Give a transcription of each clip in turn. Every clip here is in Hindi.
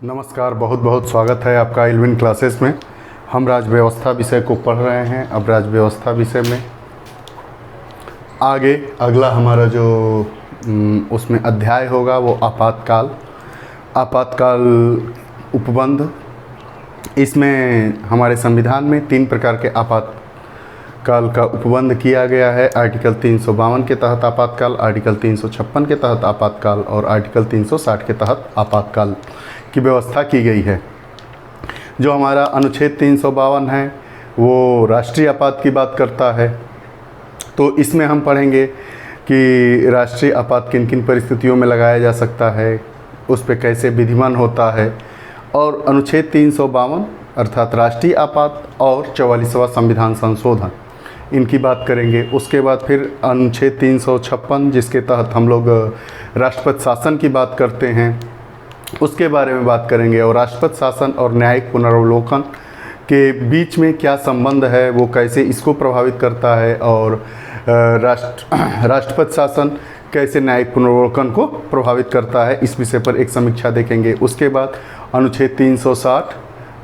नमस्कार, बहुत बहुत स्वागत है आपका इल्विन क्लासेस में। हम राज व्यवस्था विषय को पढ़ रहे हैं। अब राज व्यवस्था विषय में आगे अगला हमारा जो उसमें अध्याय होगा वो आपातकाल उपबंध। इसमें हमारे संविधान में 3 प्रकार के आपातकाल का उपबंध किया गया है। आर्टिकल 352 के तहत आपातकाल, आर्टिकल 356 के तहत आपातकाल और आर्टिकल 360 के तहत आपातकाल की व्यवस्था की गई है। जो हमारा अनुच्छेद 352 है वो राष्ट्रीय आपात की बात करता है। तो इसमें हम पढ़ेंगे कि राष्ट्रीय आपात किन किन परिस्थितियों में लगाया जा सकता है, उस पर कैसे विधिमान होता है। और अनुच्छेद 352 अर्थात राष्ट्रीय आपात और 44वां संविधान संशोधन, इनकी बात करेंगे। उसके बाद फिर अनुच्छेद 356 जिसके तहत हम लोग राष्ट्रपति शासन की बात करते हैं, उसके बारे में बात करेंगे। और राष्ट्रपति शासन और न्यायिक पुनरावलोकन के बीच में क्या संबंध है, वो कैसे इसको प्रभावित करता है, और राष्ट्रपति शासन कैसे न्यायिक पुनरावलोकन को प्रभावित करता है, इस विषय पर एक समीक्षा देखेंगे। उसके बाद अनुच्छेद 360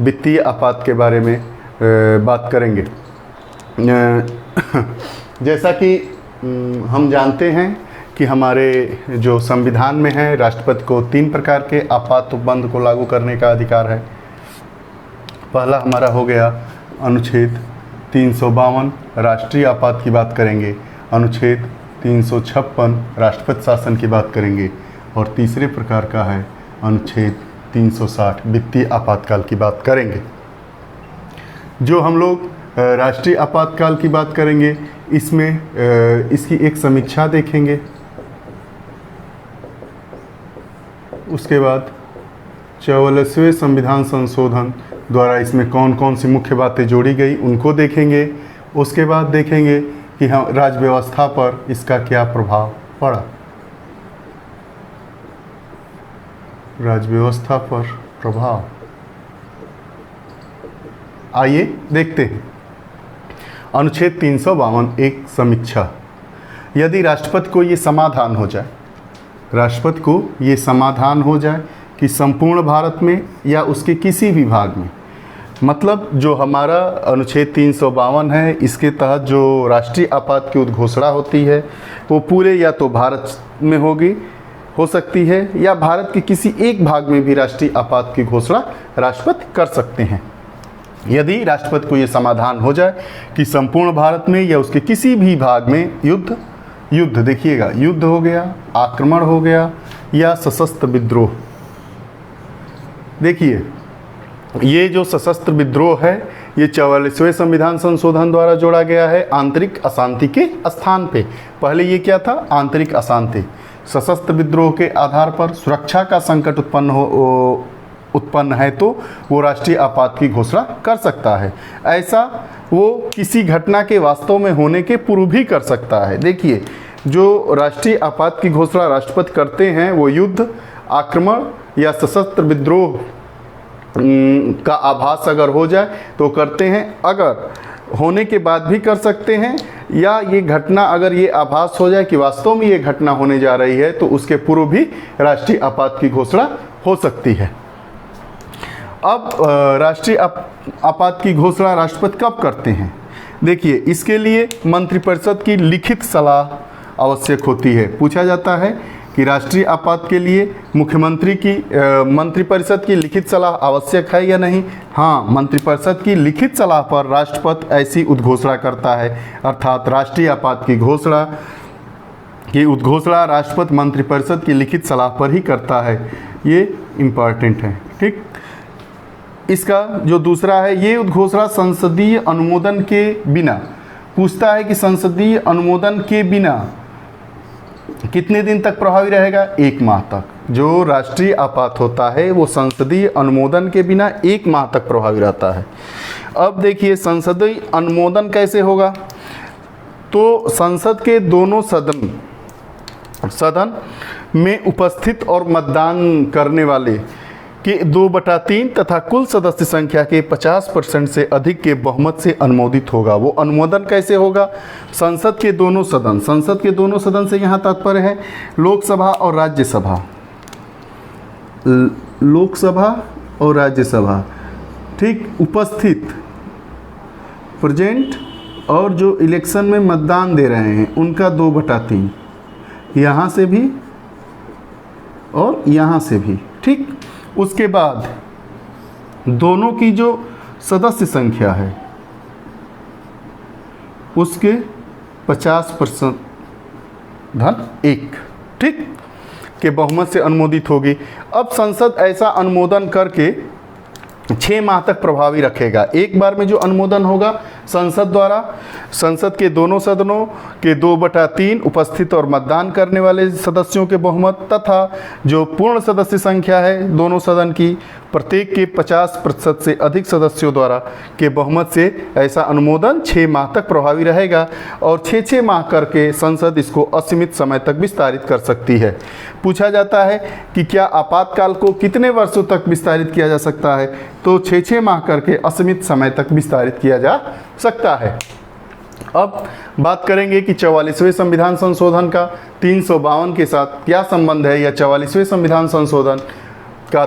वित्तीय आपात के बारे में बात करेंगे। जैसा कि हम जानते हैं कि हमारे जो संविधान में है, राष्ट्रपति को 3 प्रकार के आपात उपबंध को लागू करने का अधिकार है। पहला हमारा हो गया अनुच्छेद 352 राष्ट्रीय आपात की बात करेंगे, अनुच्छेद 356 राष्ट्रपति शासन की बात करेंगे, और तीसरे प्रकार का है अनुच्छेद 360 वित्तीय आपातकाल की बात करेंगे। जो हम लोग राष्ट्रीय आपातकाल की बात करेंगे, इसमें इसकी एक समीक्षा देखेंगे। उसके बाद 44वें संविधान संशोधन द्वारा इसमें कौन कौन सी मुख्य बातें जोड़ी गई उनको देखेंगे। उसके बाद देखेंगे कि हम राज्य व्यवस्था पर इसका क्या प्रभाव पड़ा, राज्य व्यवस्था पर प्रभाव। आइए देखते हैं। अनुच्छेद 352 एक समीक्षा। यदि राष्ट्रपति को ये समाधान हो जाए, राष्ट्रपति को ये समाधान हो जाए कि संपूर्ण भारत में या उसके किसी भी भाग में, मतलब जो हमारा अनुच्छेद 352 है, इसके तहत जो राष्ट्रीय आपात की उद्घोषणा होती है वो पूरे या तो भारत में हो सकती है, या भारत के किसी एक भाग में भी राष्ट्रीय आपात की घोषणा राष्ट्रपति कर सकते हैं। यदि राष्ट्रपति को ये समाधान हो जाए कि संपूर्ण भारत में या उसके किसी भी भाग में युद्ध देखिएगा, युद्ध हो गया, आक्रमण हो गया या सशस्त्र विद्रोह। देखिए, ये जो सशस्त्र विद्रोह है ये 44वें संविधान संशोधन द्वारा जोड़ा गया है आंतरिक अशांति के स्थान पे। पहले ये क्या था? आंतरिक अशांति। सशस्त्र विद्रोह के आधार पर सुरक्षा का संकट उत्पन्न है तो वो राष्ट्रीय आपात की घोषणा कर सकता है। ऐसा वो किसी घटना के वास्तव में होने के पूर्व भी कर सकता है। देखिए, जो राष्ट्रीय आपात की घोषणा राष्ट्रपति करते हैं वो युद्ध, आक्रमण या सशस्त्र विद्रोह का आभास अगर हो जाए तो करते हैं, अगर होने के बाद भी कर सकते हैं, या ये घटना अगर ये आभास हो जाए कि वास्तव में ये घटना होने जा रही है तो उसके पूर्व भी राष्ट्रीय आपात की घोषणा हो सकती है। अब राष्ट्रीय आपात की घोषणा राष्ट्रपति कब करते हैं? देखिए, इसके लिए मंत्रिपरिषद की लिखित सलाह आवश्यक होती है। पूछा जाता है कि राष्ट्रीय आपात के लिए मुख्यमंत्री की मंत्रिपरिषद की लिखित सलाह आवश्यक है या नहीं। हाँ, मंत्रिपरिषद की लिखित सलाह पर राष्ट्रपति ऐसी उद्घोषणा करता है, अर्थात राष्ट्रीय आपात की उद्घोषणा राष्ट्रपति मंत्रिपरिषद की लिखित सलाह पर ही करता है। ये इम्पॉर्टेंट है, ठीक। इसका जो दूसरा है, ये उद्घोषणा संसदीय अनुमोदन के बिना, पूछता है कि संसदीय अनुमोदन के बिना कितने दिन तक प्रभावी रहेगा? 1 माह तक। जो राष्ट्रीय आपात होता है वो संसदीय अनुमोदन के बिना 1 माह तक प्रभावी रहता है। अब देखिए, संसदीय अनुमोदन कैसे होगा? तो संसद के दोनों सदन में उपस्थित और मतदान करने वाले कि 2/3 तथा कुल सदस्य संख्या के 50% से अधिक के बहुमत से अनुमोदित होगा। वो अनुमोदन कैसे होगा? संसद के दोनों सदन से यहाँ तात्पर्य है लोकसभा और राज्यसभा। लोकसभा और राज्यसभा, ठीक, उपस्थित, प्रेजेंट, और जो इलेक्शन में मतदान दे रहे हैं उनका 2/3, यहाँ से भी और यहाँ से भी, ठीक। उसके बाद दोनों की जो सदस्य संख्या है उसके 50% धन 1, ठीक, के बहुमत से अनुमोदित होगी। अब संसद ऐसा अनुमोदन करके 6 माह तक प्रभावी रखेगा। एक बार में जो अनुमोदन होगा संसद द्वारा, संसद के दोनों सदनों के 2/3 उपस्थित और मतदान करने वाले सदस्यों के बहुमत तथा जो पूर्ण सदस्य संख्या है दोनों सदन की, प्रत्येक के 50% से अधिक सदस्यों द्वारा के बहुमत से ऐसा अनुमोदन 6 माह तक प्रभावी रहेगा और 6-6 माह करके संसद इसको असीमित समय तक विस्तारित कर सकती है। पूछा जाता है कि क्या आपातकाल को कितने वर्षों तक विस्तारित किया जा सकता है, तो 6-6 माह करके असीमित समय तक विस्तारित किया जा सकता है। अब बात करेंगे कि 44वें संविधान संशोधन का 352 के साथ क्या संबंध है, या 44वें संविधान संशोधन का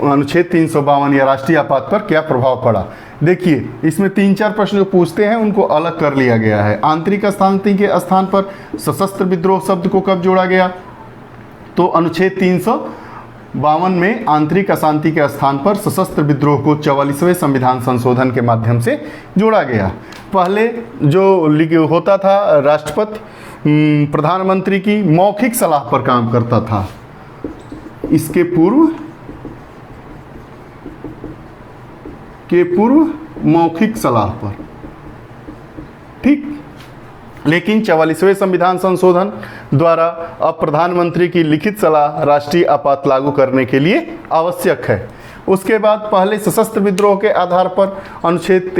अनुच्छेद 352 या राष्ट्रीय आपात पर क्या प्रभाव पड़ा। देखिए, इसमें 3-4 प्रश्न जो पूछते हैं उनको अलग कर लिया गया है। आंतरिक अशांति के स्थान पर सशस्त्र विद्रोह शब्द को कब जोड़ा गया, तो अनुच्छेद 352 में आंतरिक अशांति के स्थान पर सशस्त्र विद्रोह को 44वें संविधान संशोधन के माध्यम से जोड़ा गया। पहले जो होता था, राष्ट्रपति प्रधानमंत्री की मौखिक सलाह पर काम करता था, इसके पूर्व मौखिक सलाह पर, ठीक। लेकिन 44वें संविधान संशोधन द्वारा अब प्रधानमंत्री की लिखित सलाह राष्ट्रीय आपात लागू करने के लिए आवश्यक है। उसके बाद पहले सशस्त्र विद्रोह के आधार पर अनुच्छेद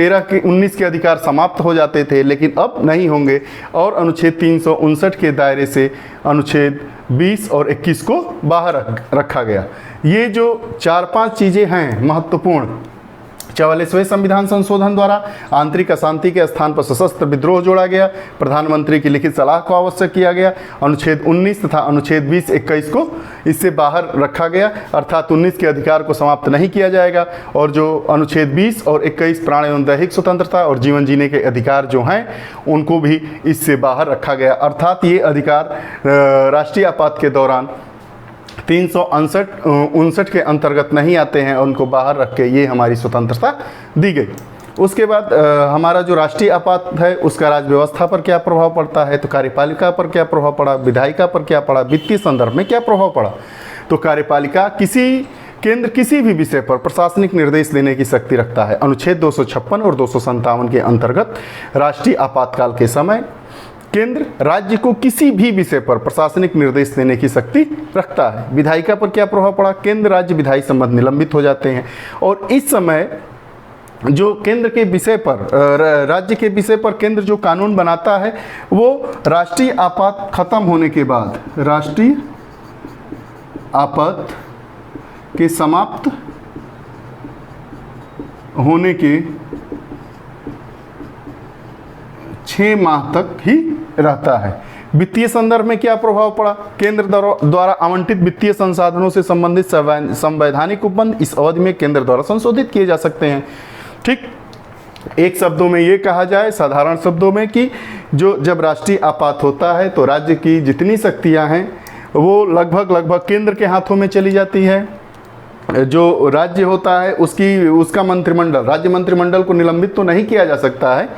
19 के अधिकार समाप्त हो जाते थे, लेकिन अब नहीं होंगे और अनुच्छेद 359 के दायरे से अनुच्छेद 20 और 21 को बाहर रखा गया। ये जो 4-5 चीज़ें हैं महत्वपूर्ण, 44वें संविधान संशोधन द्वारा आंतरिक अशांति के स्थान पर सशस्त्र विद्रोह जोड़ा गया, प्रधानमंत्री की लिखित सलाह को आवश्यक किया गया, अनुच्छेद 19 तथा अनुच्छेद 20-21 को इससे बाहर रखा गया, अर्थात 19 के अधिकार को समाप्त नहीं किया जाएगा, और जो अनुच्छेद 20 और 21 प्राण एवं दैहिक स्वतंत्रता और जीवन जीने के अधिकार जो हैं उनको भी इससे बाहर रखा गया। अर्थात ये अधिकार राष्ट्रीय आपात के दौरान 359 के अंतर्गत नहीं आते हैं, उनको बाहर रख के ये हमारी स्वतंत्रता दी गई। उसके बाद हमारा जो राष्ट्रीय आपात है उसका राज्य व्यवस्था पर क्या प्रभाव पड़ता है, तो कार्यपालिका पर क्या प्रभाव पड़ा, विधायिका पर क्या पड़ा, वित्तीय संदर्भ में क्या प्रभाव पड़ा। तो कार्यपालिका केंद्र किसी भी विषय पर प्रशासनिक निर्देश देने की शक्ति रखता है। अनुच्छेद 256 और 257 के अंतर्गत राष्ट्रीय आपातकाल के समय केंद्र राज्य को किसी भी विषय पर प्रशासनिक निर्देश देने की शक्ति रखता है। विधायिका पर क्या प्रभाव पड़ा, केंद्र राज्य विधायी संबंध निलंबित हो जाते हैं और इस समय जो केंद्र के विषय पर राज्य के विषय पर केंद्र जो कानून बनाता है वो राष्ट्रीय आपात खत्म होने के बाद, राष्ट्रीय आपात के समाप्त होने के 6 माह तक ही रहता है। वित्तीय संदर्भ में क्या प्रभाव पड़ा, केंद्र द्वारा आवंटित वित्तीय संसाधनों से संबंधित संवैधानिक उपबंध इस अवधि में केंद्र द्वारा संशोधित किए जा सकते हैं। ठीक, एक शब्दों में ये कहा जाए, साधारण शब्दों में, कि जब राष्ट्रीय आपात होता है तो राज्य की जितनी शक्तियां हैं वो लगभग केंद्र के हाथों में चली जाती है। जो राज्य होता है उसका मंत्रिमंडल, राज्य मंत्रिमंडल को निलंबित तो नहीं किया जा सकता है,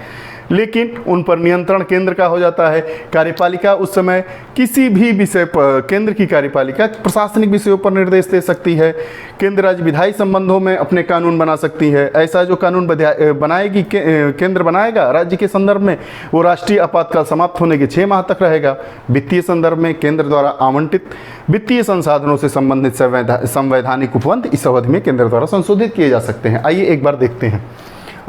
लेकिन उन पर नियंत्रण केंद्र का हो जाता है। कार्यपालिका उस समय किसी भी विषय पर, केंद्र की कार्यपालिका प्रशासनिक विषयों पर निर्देश दे सकती है। केंद्र राज्य विधायी संबंधों में अपने कानून बना सकती है। ऐसा जो कानून बनाएगी केंद्र बनाएगा राज्य के संदर्भ में, वो राष्ट्रीय आपातकाल समाप्त होने के 6 माह तक रहेगा। वित्तीय संदर्भ में केंद्र द्वारा आवंटित वित्तीय संसाधनों से संबंधित संवैधानिक उपबंध इस अवधि में केंद्र द्वारा संशोधित किए जा सकते हैं। आइए एक बार देखते हैं।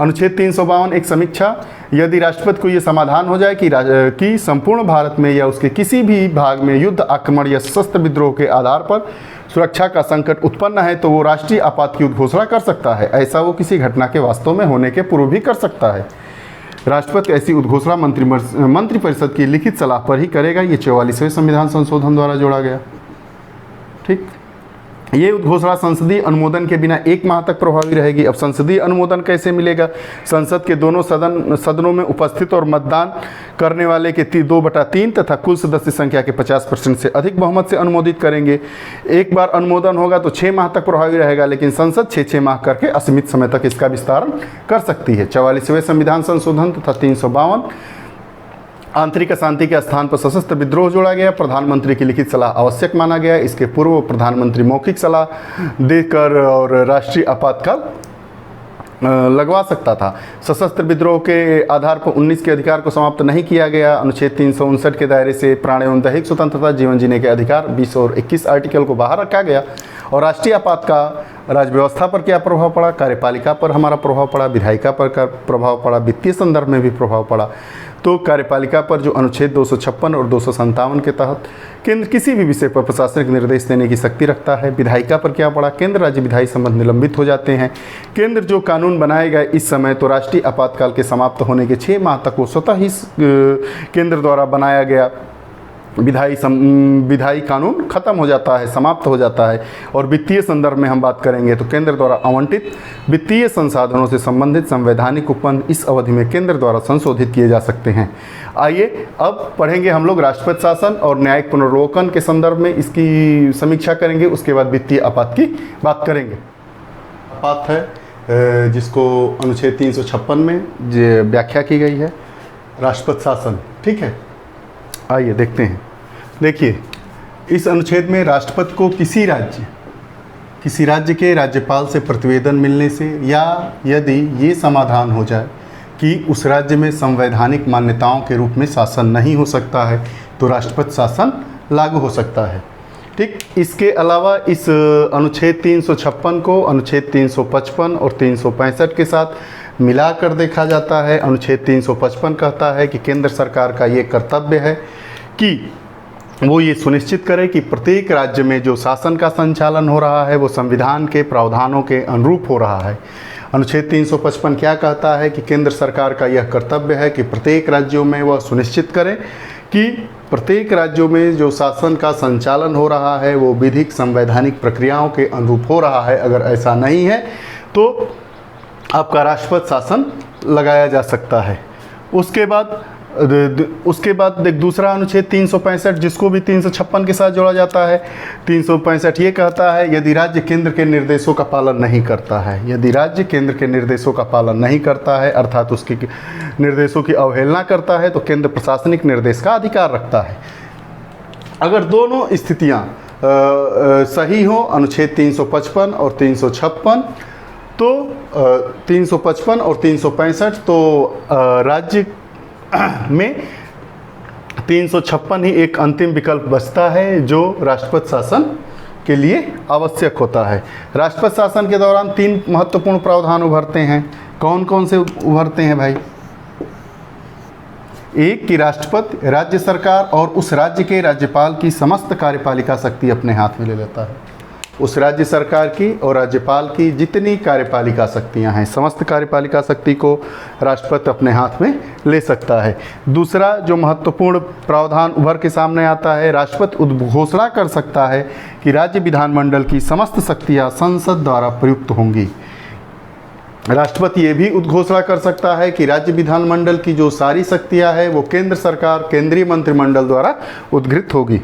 अनुच्छेद 352 एक समीक्षा, यदि राष्ट्रपति को ये समाधान हो जाए कि संपूर्ण भारत में या उसके किसी भी भाग में युद्ध, आक्रमण या सशस्त्र विद्रोह के आधार पर सुरक्षा का संकट उत्पन्न है तो वो राष्ट्रीय आपात की उद्घोषणा कर सकता है। ऐसा वो किसी घटना के वास्तव में होने के पूर्व भी कर सकता है। राष्ट्रपति ऐसी उद्घोषणा मंत्रिपरिषद की लिखित सलाह पर ही करेगा। ये 44वें संविधान संशोधन द्वारा जोड़ा गया। ठीक, ये उद्घोषणा संसदीय अनुमोदन के बिना 1 माह तक प्रभावी रहेगी। अब संसदीय अनुमोदन कैसे मिलेगा? संसद के दोनों सदनों में उपस्थित और मतदान करने वाले के 2/3 तथा कुल सदस्य संख्या के 50% से अधिक बहुमत से अनुमोदित करेंगे। एक बार अनुमोदन होगा तो 6 माह तक प्रभावी रहेगा, लेकिन संसद 6-6 माह करके असीमित समय तक इसका विस्तारण कर सकती है। 44वें संविधान संशोधन तथा 352 आंतरिक अशांति के स्थान पर सशस्त्र विद्रोह जोड़ा गया। प्रधानमंत्री की लिखित सलाह आवश्यक माना गया। इसके पूर्व प्रधानमंत्री मौखिक सलाह देकर और राष्ट्रीय आपातकाल लगवा सकता था। सशस्त्र विद्रोह के आधार पर 19 के अधिकार को समाप्त नहीं किया गया। अनुच्छेद 359 के दायरे से प्राण एवं दैहिक स्वतंत्रता, जीवन जीने के अधिकार 20 और 21 आर्टिकल को बाहर रखा गया। और राष्ट्रीय आपात का राज्य व्यवस्था पर क्या प्रभाव पड़ा? कार्यपालिका पर हमारा प्रभाव पड़ा, विधायिका पर प्रभाव पड़ा, वित्तीय संदर्भ में भी प्रभाव पड़ा। तो कार्यपालिका पर जो अनुच्छेद 256 और 257 के तहत केंद्र किसी भी विषय पर प्रशासनिक निर्देश देने की शक्ति रखता है। विधायिका पर क्या पड़ा? केंद्र राज्य विधायी संबंध निलंबित हो जाते हैं। केंद्र जो कानून बनाएगा इस समय, तो राष्ट्रीय आपातकाल के समाप्त होने के 6 माह तक वो स्वतः ही केंद्र द्वारा बनाया गया विधायी कानून खत्म हो जाता है, समाप्त हो जाता है। और वित्तीय संदर्भ में हम बात करेंगे तो केंद्र द्वारा आवंटित वित्तीय संसाधनों से संबंधित संवैधानिक उपबंध इस अवधि में केंद्र द्वारा संशोधित किए जा सकते हैं। आइए अब पढ़ेंगे हम लोग राष्ट्रपति शासन और न्यायिक पुनर्वलोकन के संदर्भ में इसकी समीक्षा करेंगे। उसके बाद वित्तीय आपात की बात करेंगे। आपात है जिसको अनुच्छेद 356 में व्याख्या की गई है, राष्ट्रपति शासन। ठीक है, आइए देखते हैं। देखिए, इस अनुच्छेद में राष्ट्रपति को किसी राज्य के राज्यपाल से प्रतिवेदन मिलने से, या यदि ये समाधान हो जाए कि उस राज्य में संवैधानिक मान्यताओं के रूप में शासन नहीं हो सकता है, तो राष्ट्रपति शासन लागू हो सकता है। ठीक, इसके अलावा इस अनुच्छेद 356 को अनुच्छेद 355 और 365 के साथ मिलाकर देखा जाता है। अनुच्छेद 355 कहता है कि केंद्र सरकार का ये कर्तव्य है कि वो ये सुनिश्चित करे कि प्रत्येक राज्य में जो शासन का संचालन हो रहा है वो संविधान के प्रावधानों के अनुरूप हो रहा है। अनुच्छेद 355 क्या कहता है कि केंद्र सरकार का यह कर्तव्य है कि प्रत्येक राज्यों में वह सुनिश्चित करे कि प्रत्येक राज्यों में जो शासन का संचालन हो रहा है वो विधिक संवैधानिक प्रक्रियाओं के अनुरूप हो रहा है। अगर ऐसा नहीं है तो आपका राष्ट्रपति शासन लगाया जा सकता है। उसके बाद एक दूसरा अनुच्छेद 365 जिसको भी 356 के साथ जोड़ा जाता है। 365 ये कहता है यदि राज्य केंद्र के निर्देशों का पालन नहीं करता है, यदि राज्य केंद्र के निर्देशों का पालन नहीं करता है अर्थात उसके निर्देशों की अवहेलना करता है, तो केंद्र प्रशासनिक निर्देश का अधिकार रखता है। अगर दोनों स्थितियाँ सही हो, अनुच्छेद 355 और 356, तो 355 और 365, तो राज्य में 356 ही एक अंतिम विकल्प बचता है जो राष्ट्रपति शासन के लिए आवश्यक होता है। राष्ट्रपति शासन के दौरान 3 महत्वपूर्ण प्रावधान उभरते हैं। कौन कौन से उभरते हैं भाई? एक कि राष्ट्रपति राज्य सरकार और उस राज्य के राज्यपाल की समस्त कार्यपालिका शक्ति अपने हाथ में ले लेता है। उस राज्य सरकार की और राज्यपाल की जितनी कार्यपालिका शक्तियां हैं, समस्त कार्यपालिका शक्ति को राष्ट्रपति अपने हाथ में ले सकता है। दूसरा जो महत्वपूर्ण प्रावधान उभर के सामने आता है, राष्ट्रपति उद्घोषणा कर सकता है कि राज्य विधानमंडल की समस्त शक्तियां संसद द्वारा प्रयुक्त होंगी। राष्ट्रपति ये भी उद्घोषणा कर सकता है कि राज्य विधानमंडल की जो सारी शक्तियां हैं वो केंद्र सरकार, केंद्रीय मंत्रिमंडल द्वारा उद्घृत होगी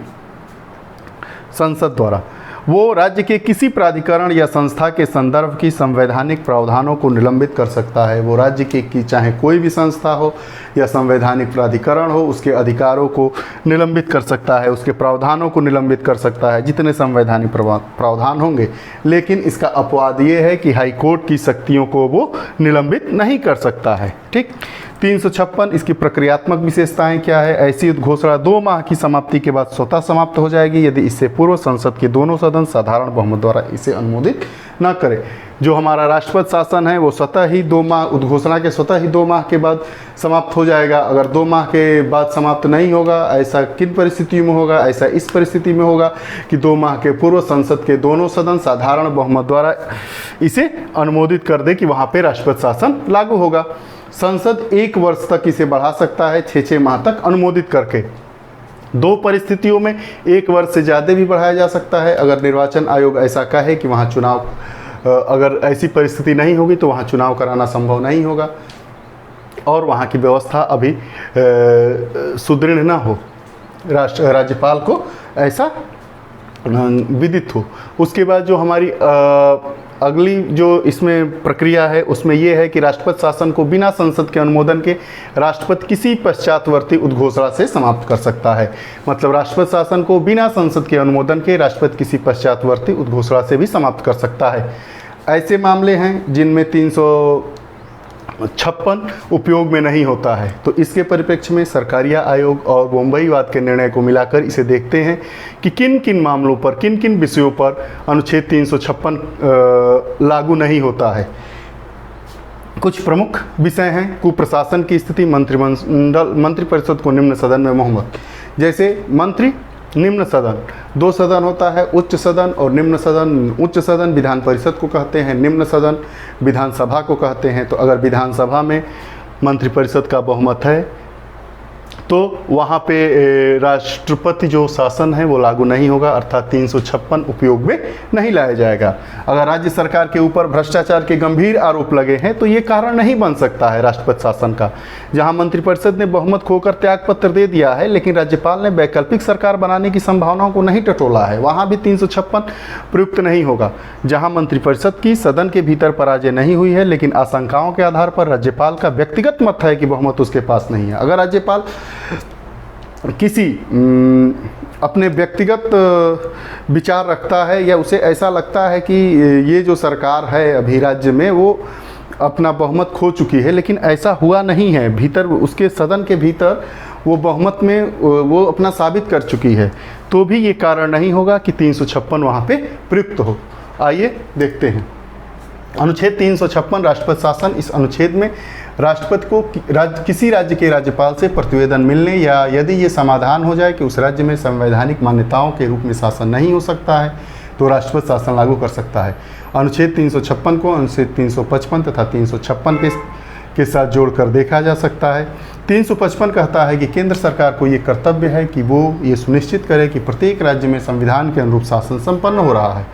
संसद द्वारा। वो राज्य के किसी प्राधिकरण या संस्था के संदर्भ की संवैधानिक प्रावधानों को निलंबित कर सकता है। वो राज्य की चाहे कोई भी संस्था हो या संवैधानिक प्राधिकरण हो, उसके अधिकारों को निलंबित कर सकता है, उसके प्रावधानों को निलंबित कर सकता है, जितने संवैधानिक प्रावधान होंगे। लेकिन इसका अपवाद ये है कि हाई कोर्ट की शक्तियों को वो निलंबित नहीं कर सकता है। ठीक, 356 इसकी प्रक्रियात्मक विशेषताएं क्या है? ऐसी उद्घोषणा 2 माह की समाप्ति के बाद स्वतः समाप्त हो जाएगी यदि इससे पूर्व संसद के दोनों सदन साधारण बहुमत द्वारा इसे अनुमोदित न करे। जो हमारा राष्ट्रपति शासन है वो स्वतः ही 2 माह उद्घोषणा के स्वतः ही 2 माह के बाद समाप्त हो जाएगा। अगर 2 माह के बाद समाप्त नहीं होगा, ऐसा किन परिस्थितियों में होगा? ऐसा इस परिस्थिति में होगा कि 2 माह के पूर्व संसद के दोनों सदन साधारण बहुमत द्वारा इसे अनुमोदित कर दे कि वहाँ पर राष्ट्रपति शासन लागू होगा। संसद 1 वर्ष तक इसे बढ़ा सकता है, 6-6 माह तक अनुमोदित करके। दो परिस्थितियों में 1 वर्ष से ज़्यादा भी बढ़ाया जा सकता है। अगर निर्वाचन आयोग ऐसा कहे कि वहाँ चुनाव, अगर ऐसी परिस्थिति नहीं होगी तो वहाँ चुनाव कराना संभव नहीं होगा और वहाँ की व्यवस्था अभी सुदृढ़ ना हो, राज्यपाल को ऐसा विदित हो। उसके बाद जो हमारी अगली जो इसमें प्रक्रिया है उसमें ये है कि राष्ट्रपति शासन को बिना संसद के अनुमोदन के राष्ट्रपति किसी पश्चातवर्ती उद्घोषणा से समाप्त कर सकता है। मतलब राष्ट्रपति शासन को बिना संसद के अनुमोदन के राष्ट्रपति किसी पश्चातवर्ती उद्घोषणा से भी समाप्त कर सकता है। ऐसे मामले हैं जिनमें 356 उपयोग में नहीं होता है। तो इसके परिप्रेक्ष्य में सरकारिया आयोग और बम्बई वाद के निर्णय को मिलाकर इसे देखते हैं कि किन किन मामलों पर, किन किन विषयों पर अनुच्छेद 356 लागू नहीं होता है। कुछ प्रमुख विषय हैं। कुप्रशासन की स्थिति, मंत्रिपरिषद को निम्न सदन में बहुमत। जैसे मंत्री निम्न सदन, 2 सदन होता है, उच्च सदन और निम्न सदन। उच्च सदन विधान परिषद को कहते हैं, निम्न सदन विधानसभा को कहते हैं। तो अगर विधानसभा में मंत्रिपरिषद का बहुमत है तो वहाँ पे राष्ट्रपति जो शासन है वो लागू नहीं होगा, अर्थात 356 उपयोग में नहीं लाया जाएगा। अगर राज्य सरकार के ऊपर भ्रष्टाचार के गंभीर आरोप लगे हैं तो ये कारण नहीं बन सकता है राष्ट्रपति शासन का। जहाँ मंत्रिपरिषद ने बहुमत खोकर त्यागपत्र दे दिया है लेकिन राज्यपाल ने वैकल्पिक सरकार बनाने की संभावनाओं को नहीं टटोला है, वहाँ भी 356 प्रयुक्त नहीं होगा। जहाँ मंत्रिपरिषद की सदन के भीतर पराजय नहीं हुई है लेकिन आशंकाओं के आधार पर राज्यपाल का व्यक्तिगत मत है कि बहुमत उसके पास नहीं है। अगर राज्यपाल किसी अपने व्यक्तिगत विचार रखता है या उसे ऐसा लगता है कि ये जो सरकार है अभी राज्य में वो अपना बहुमत खो चुकी है, लेकिन ऐसा हुआ नहीं है, भीतर उसके सदन के भीतर वो बहुमत में वो अपना साबित कर चुकी है, तो भी ये कारण नहीं होगा कि 356 वहाँ पे प्रयुक्त हो। आइए देखते हैं अनुच्छेद 356 राष्ट्रपति शासन। इस अनुच्छेद में राष्ट्रपति को किसी राज्य के राज्यपाल से प्रतिवेदन मिलने या यदि ये समाधान हो जाए कि उस राज्य में संवैधानिक मान्यताओं के रूप में शासन नहीं हो सकता है तो राष्ट्रपति शासन लागू कर सकता है। अनुच्छेद 356 को अनुच्छेद 355 तथा 356 के साथ जोड़कर देखा जा सकता है। 355 कहता है कि केंद्र सरकार को ये कर्तव्य है कि वो ये सुनिश्चित करे कि प्रत्येक राज्य में संविधान के अनुरूप शासन संपन्न हो रहा है।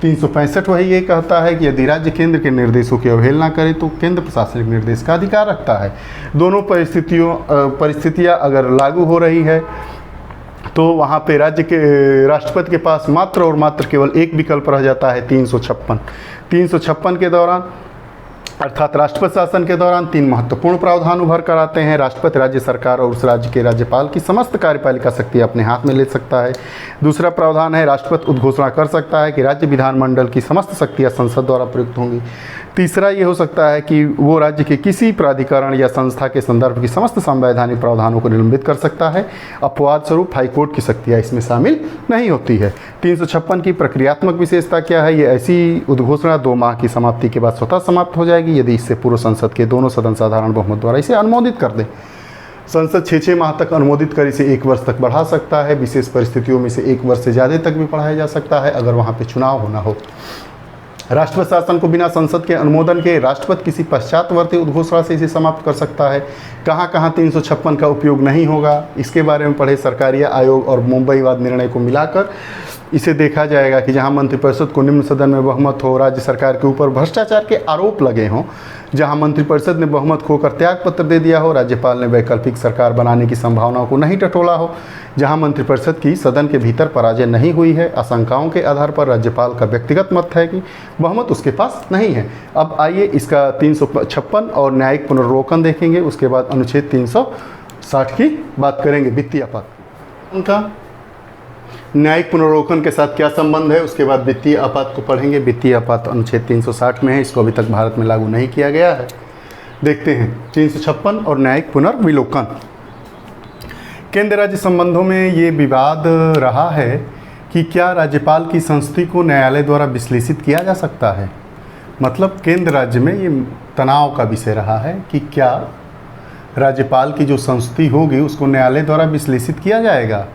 365 वही ये कहता है कि यदि राज्य केंद्र के निर्देशों की अवहेलना करे तो केंद्र प्रशासनिक निर्देश का अधिकार रखता है। दोनों परिस्थितियाँ अगर लागू हो रही है तो वहाँ पे राज्य के राष्ट्रपति के पास मात्र और मात्र केवल एक विकल्प रह जाता है 356 के दौरान, अर्थात राष्ट्रपति शासन के दौरान 3 महत्वपूर्ण प्रावधान उभर कर आते हैं। राष्ट्रपति राज्य सरकार और उस राज्य के राज्यपाल की समस्त कार्यपालिका शक्ति अपने हाथ में ले सकता है। दूसरा प्रावधान है राष्ट्रपति उद्घोषणा कर सकता है कि राज्य विधानमंडल की समस्त शक्तियां संसद द्वारा प्रयुक्त होंगी। तीसरा ये हो सकता है कि वो राज्य के किसी प्राधिकरण या संस्था के संदर्भ की समस्त संवैधानिक प्रावधानों को निलंबित कर सकता है। अपवाद स्वरूप हाईकोर्ट की शक्तियाँ इसमें शामिल नहीं होती है। 356 की प्रक्रियात्मक विशेषता क्या है? ये ऐसी उद्घोषणा 2 माह की समाप्ति के बाद स्वतः समाप्त हो जाएगी यदि इससे पूर्व संसद के दोनों सदन साधारण बहुमत द्वारा इसे अनुमोदित कर दें। संसद 6 माह तक अनुमोदित कर इसे 1 वर्ष तक बढ़ा सकता है। विशेष परिस्थितियों में इसे 1 वर्ष से ज़्यादा तक भी बढ़ाया जा सकता है अगर वहाँ पे चुनाव होना हो। राष्ट्रपति शासन को बिना संसद के अनुमोदन के राष्ट्रपति किसी पश्चातवर्ती उद्घोषणा से इसे समाप्त कर सकता है। कहाँ कहाँ 356 का उपयोग नहीं होगा इसके बारे में पढ़े सरकारिया आयोग और मुंबई वाद निर्णय को मिलाकर इसे देखा जाएगा कि जहाँ मंत्रिपरिषद को निम्न सदन में बहुमत हो, राज्य सरकार के ऊपर भ्रष्टाचार के आरोप लगे हों, जहाँ मंत्रिपरिषद ने बहुमत खोकर त्यागपत्र दे दिया हो, राज्यपाल ने वैकल्पिक सरकार बनाने की संभावनाओं को नहीं टटोला हो, जहाँ मंत्रिपरिषद की सदन के भीतर पराजय नहीं हुई है, आशंकाओं के आधार पर राज्यपाल का व्यक्तिगत मत है कि बहुमत उसके पास नहीं है। अब आइए इसका 356 और न्यायिक पुनर्वलोकन देखेंगे, उसके बाद अनुच्छेद 360 की बात करेंगे। वित्तीय आपात उनका न्यायिक पुनर्वलोकन के साथ क्या संबंध है, उसके बाद वित्तीय आपात को पढ़ेंगे। वित्तीय आपात अनुच्छेद 360 में है, इसको अभी तक भारत में लागू नहीं किया गया है। देखते हैं 356 और न्यायिक पुनर्विलोकन। केंद्र राज्य संबंधों में ये विवाद रहा है कि क्या राज्यपाल की संस्तुति को न्यायालय द्वारा विश्लेषित किया जा सकता है। मतलब केंद्र राज्य में ये तनाव का विषय रहा है कि क्या राज्यपाल की जो संस्तुति होगी उसको न्यायालय द्वारा विश्लेषित किया जाएगा।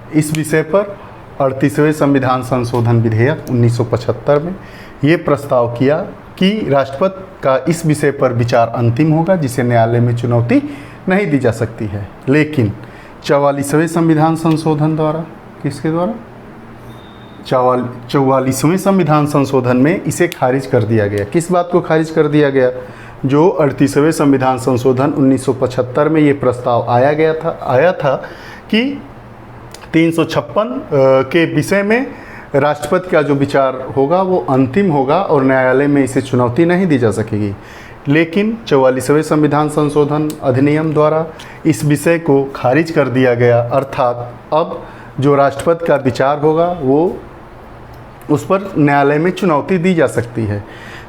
इस विषय पर 38वें संविधान संशोधन विधेयक 1975 में ये प्रस्ताव किया कि राष्ट्रपति का इस विषय पर विचार अंतिम होगा जिसे न्यायालय में चुनौती नहीं दी जा सकती है। लेकिन 44वें संविधान संशोधन द्वारा, किसके द्वारा? 44वें संविधान संशोधन में इसे खारिज कर दिया गया। किस बात को खारिज कर दिया गया? जो 38वें संविधान संशोधन 1975 में ये प्रस्ताव आया था कि 356 के विषय में राष्ट्रपति का जो विचार होगा वो अंतिम होगा और न्यायालय में इसे चुनौती नहीं दी जा सकेगी। लेकिन 44वें संविधान संशोधन अधिनियम द्वारा इस विषय को खारिज कर दिया गया, अर्थात अब जो राष्ट्रपति का विचार होगा वो उस पर न्यायालय में चुनौती दी जा सकती है।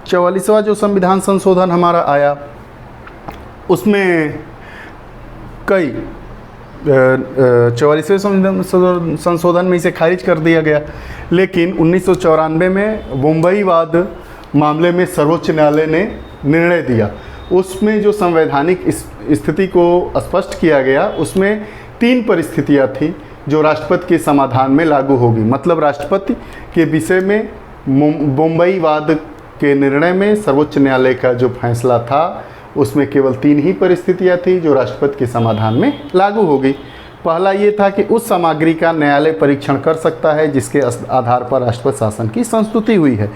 44वां जो संविधान संशोधन हमारा आया उसमें कई 44वें संशोधन में इसे खारिज कर दिया गया, लेकिन 1994 में बम्बई वाद मामले में सर्वोच्च न्यायालय ने निर्णय दिया। उसमें जो संवैधानिक स्थिति को स्पष्ट किया गया, उसमें 3 परिस्थितियां थी जो राष्ट्रपति के समाधान में लागू होगी। मतलब राष्ट्रपति के विषय में बम्बई वाद के निर्णय में सर्वोच्च न्यायालय का जो फैसला था उसमें केवल 3 ही परिस्थितियां थी जो राष्ट्रपति के समाधान में लागू होगी। पहला ये था कि उस सामग्री का न्यायालय परीक्षण कर सकता है जिसके आधार पर राष्ट्रपति शासन की संस्तुति हुई है।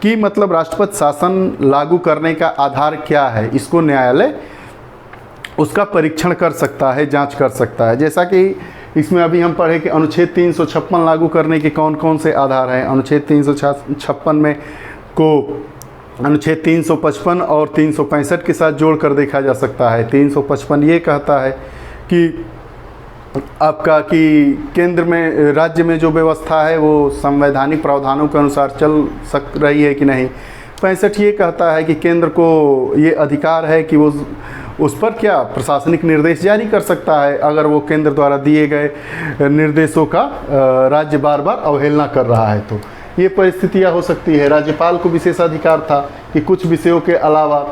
कि मतलब राष्ट्रपति शासन लागू करने का आधार क्या है, इसको न्यायालय उसका परीक्षण कर सकता है, जांच कर सकता है। जैसा कि इसमें अभी हम पढ़े कि अनुच्छेद 356 लागू करने के कौन कौन से आधार हैं। अनुच्छेद 356 में को अनुच्छेद 355 और 365 के साथ जोड़कर देखा जा सकता है। 355 ये कहता है कि आपका कि केंद्र में राज्य में जो व्यवस्था है वो संवैधानिक प्रावधानों के अनुसार चल सक रही है कि नहीं। 65 ये कहता है कि केंद्र को ये अधिकार है कि वो उस पर क्या प्रशासनिक निर्देश जारी कर सकता है अगर वो केंद्र द्वारा दिए गए निर्देशों का राज्य बार बार अवहेलना कर रहा है। तो ये परिस्थितियाँ हो सकती है। राज्यपाल को विशेषाधिकार था कि कुछ विषयों के अलावा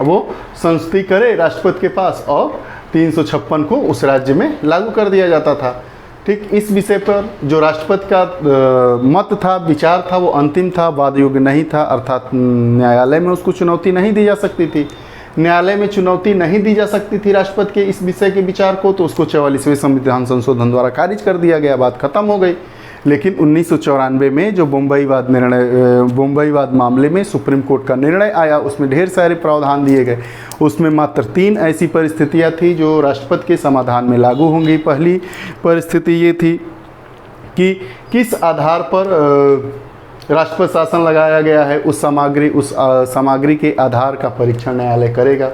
वो संस्तुति करे राष्ट्रपति के पास और 356 को उस राज्य में लागू कर दिया जाता था। ठीक इस विषय पर जो राष्ट्रपति का मत था, विचार था, वो अंतिम था, वाद योग्य नहीं था, अर्थात न्यायालय में उसको चुनौती नहीं दी जा सकती थी। न्यायालय में चुनौती नहीं दी जा सकती थी राष्ट्रपति के इस विषय के विचार को, तो उसको 44वें संविधान संशोधन द्वारा खारिज कर दिया गया, बात खत्म हो गई। लेकिन 1994 में जो बम्बई वाद मामले में सुप्रीम कोर्ट का निर्णय आया, उसमें ढेर सारे प्रावधान दिए गए। उसमें मात्र 3 ऐसी परिस्थितियां थी जो राष्ट्रपति के समाधान में लागू होंगी। पहली परिस्थिति ये थी कि किस आधार पर राष्ट्रपति शासन लगाया गया है, उस सामग्री के आधार का परीक्षण न्यायालय करेगा।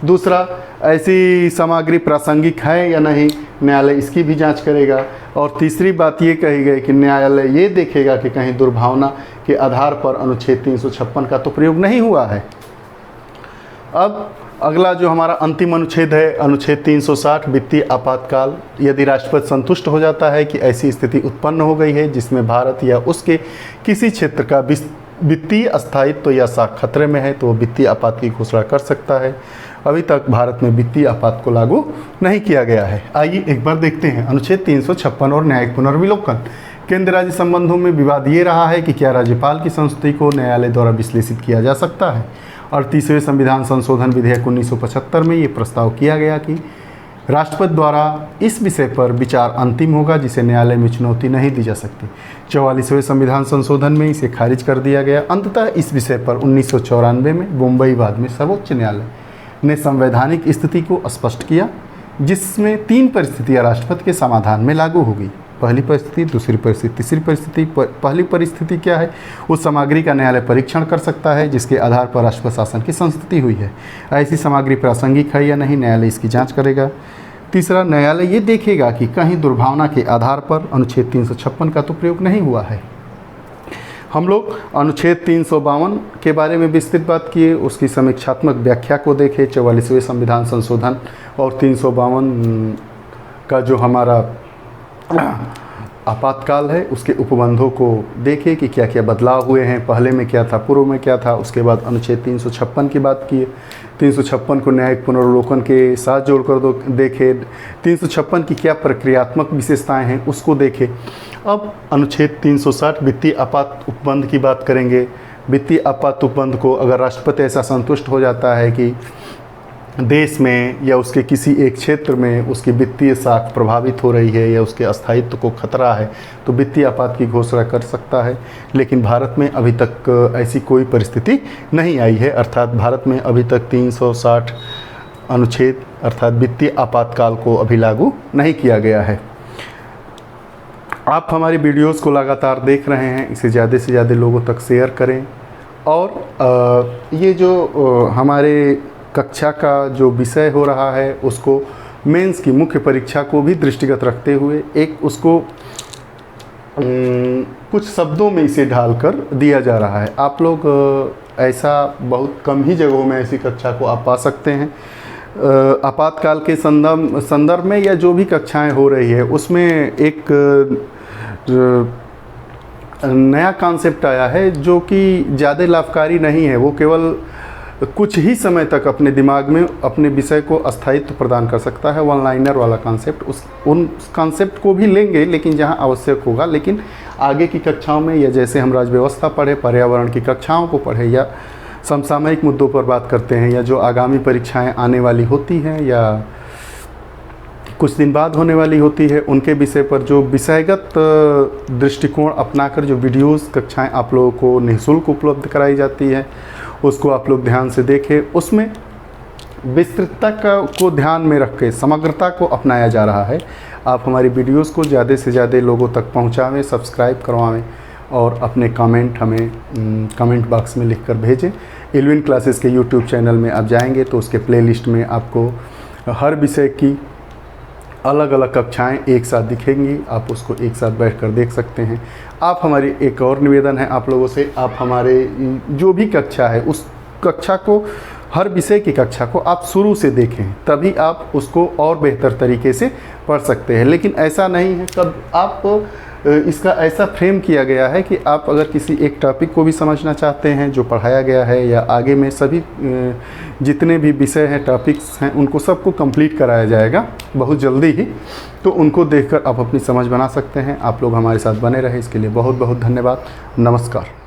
दूसरा, ऐसी सामग्री प्रासंगिक है या नहीं, न्यायालय इसकी भी जांच करेगा। और तीसरी बात ये कही गई कि न्यायालय ये देखेगा कि कहीं दुर्भावना के आधार पर अनुच्छेद 356 का तो प्रयोग नहीं हुआ है। अब अगला जो हमारा अंतिम अनुच्छेद है, अनुच्छेद 360 वित्तीय आपातकाल। यदि राष्ट्रपति संतुष्ट हो जाता है कि ऐसी स्थिति उत्पन्न हो गई है जिसमें भारत या उसके किसी क्षेत्र का वित्तीय अस्थायित्व या साख खतरे में है, तो वो वित्तीय आपात की घोषणा कर सकता है। अभी तक भारत में वित्तीय आपात को लागू नहीं किया गया है। आइए एक बार देखते हैं अनुच्छेद 356 और न्यायिक पुनर्विलोकन। केंद्र राज्य संबंधों में विवाद ये रहा है कि क्या राज्यपाल की संस्तुति को न्यायालय द्वारा विश्लेषित किया जा सकता है। 38वें संविधान संशोधन विधेयक 1975 में ये प्रस्ताव किया गया कि राष्ट्रपति द्वारा इस विषय पर विचार अंतिम होगा जिसे न्यायालय में चुनौती नहीं दी जा सकती। 44वें संविधान संशोधन में इसे खारिज कर दिया गया। अंततः इस विषय पर 1994 में बम्बई वाद में सर्वोच्च न्यायालय ने संवैधानिक स्थिति को स्पष्ट किया, जिसमें 3 परिस्थितियां राष्ट्रपति के समाधान में लागू होगी। पहली परिस्थिति, दूसरी परिस्थिति, तीसरी परिस्थिति। पहली परिस्थिति क्या है? उस सामग्री का न्यायालय परीक्षण कर सकता है जिसके आधार पर राष्ट्रपति शासन की संस्तुति हुई है। ऐसी सामग्री प्रासंगिक है या नहीं, न्यायालय इसकी जांच करेगा। तीसरा, न्यायालय ये देखेगा कि कहीं दुर्भावना के आधार पर अनुच्छेद 356 का तो प्रयोग नहीं हुआ है। हम लोग अनुच्छेद 352 के बारे में विस्तृत बात किए, उसकी समीक्षात्मक व्याख्या को देखे। 44वें संविधान संशोधन और 352 का जो हमारा आपातकाल है उसके उपबंधों को देखें कि क्या क्या बदलाव हुए हैं, पहले में क्या था, पूर्व में क्या था। उसके बाद अनुच्छेद 356 की बात की, 356 को न्यायिक पुनर्विलोकन के साथ जोड़कर देखे। 356 की क्या प्रक्रियात्मक विशेषताएं हैं उसको देखें। अब अनुच्छेद 360 वित्तीय आपात उपबंध की बात करेंगे। वित्तीय आपात उपबंध को अगर राष्ट्रपति ऐसा संतुष्ट हो जाता है कि देश में या उसके किसी एक क्षेत्र में उसकी वित्तीय साख प्रभावित हो रही है या उसके अस्थायित्व को खतरा है तो वित्तीय आपात की घोषणा कर सकता है। लेकिन भारत में अभी तक ऐसी कोई परिस्थिति नहीं आई है, अर्थात भारत में अभी तक 360 अनुच्छेद अर्थात वित्तीय आपातकाल को अभी लागू नहीं किया गया है। आप हमारी वीडियोस को लगातार देख रहे हैं, इसे ज़्यादा से ज़्यादा लोगों तक शेयर करें। और ये जो हमारे कक्षा का जो विषय हो रहा है उसको मेंस की मुख्य परीक्षा को भी दृष्टिगत रखते हुए एक उसको कुछ शब्दों में इसे ढालकर दिया जा रहा है। आप लोग ऐसा बहुत कम ही जगहों में ऐसी कक्षा को आप पा सकते हैं। आपातकाल के संदर्भ में या जो भी कक्षाएं हो रही है उसमें एक नया कॉन्सेप्ट आया है जो कि ज़्यादा लाभकारी नहीं है। वो केवल कुछ ही समय तक अपने दिमाग में अपने विषय को अस्थायित्व प्रदान कर सकता है। वन लाइनर वाला कॉन्सेप्ट उन कॉन्सेप्ट को भी लेंगे लेकिन जहां आवश्यक होगा। लेकिन आगे की कक्षाओं में या जैसे हम राज्य व्यवस्था पढ़े, पर्यावरण की कक्षाओं को पढ़े या समसामयिक मुद्दों पर बात करते हैं या जो आगामी परीक्षाएं आने वाली होती हैं या कुछ दिन बाद होने वाली होती है उनके विषय पर जो विषयगत दृष्टिकोण अपनाकर जो वीडियोस कक्षाएं आप लोगों को निःशुल्क उपलब्ध कराई जाती है उसको आप लोग ध्यान से देखें। उसमें विस्तृतता को ध्यान में रख के समग्रता को अपनाया जा रहा है। आप हमारी वीडियोस को ज़्यादा से ज़्यादा लोगों तक पहुंचावें, सब्सक्राइब करवाएं और अपने कमेंट हमें कमेंट बॉक्स में लिखकर भेजें। इल्विन क्लासेस के यूट्यूब चैनल में आप जाएंगे तो उसके प्लेलिस्ट में आपको हर विषय की अलग अलग कक्षाएं एक साथ दिखेंगी, आप उसको एक साथ बैठकर देख सकते हैं। आप हमारी एक और निवेदन है आप लोगों से, आप हमारे जो भी कक्षा है उस कक्षा को, हर विषय की कक्षा को आप शुरू से देखें, तभी आप उसको और बेहतर तरीके से पढ़ सकते हैं। लेकिन ऐसा नहीं है, कब आप इसका ऐसा फ्रेम किया गया है कि आप अगर किसी एक टॉपिक को भी समझना चाहते हैं जो पढ़ाया गया है या आगे में सभी जितने भी विषय हैं, टॉपिक्स हैं, उनको सबको कंप्लीट कराया जाएगा बहुत जल्दी ही। तो उनको देखकर आप अपनी समझ बना सकते हैं। आप लोग हमारे साथ बने रहें, इसके लिए बहुत बहुत धन्यवाद। नमस्कार।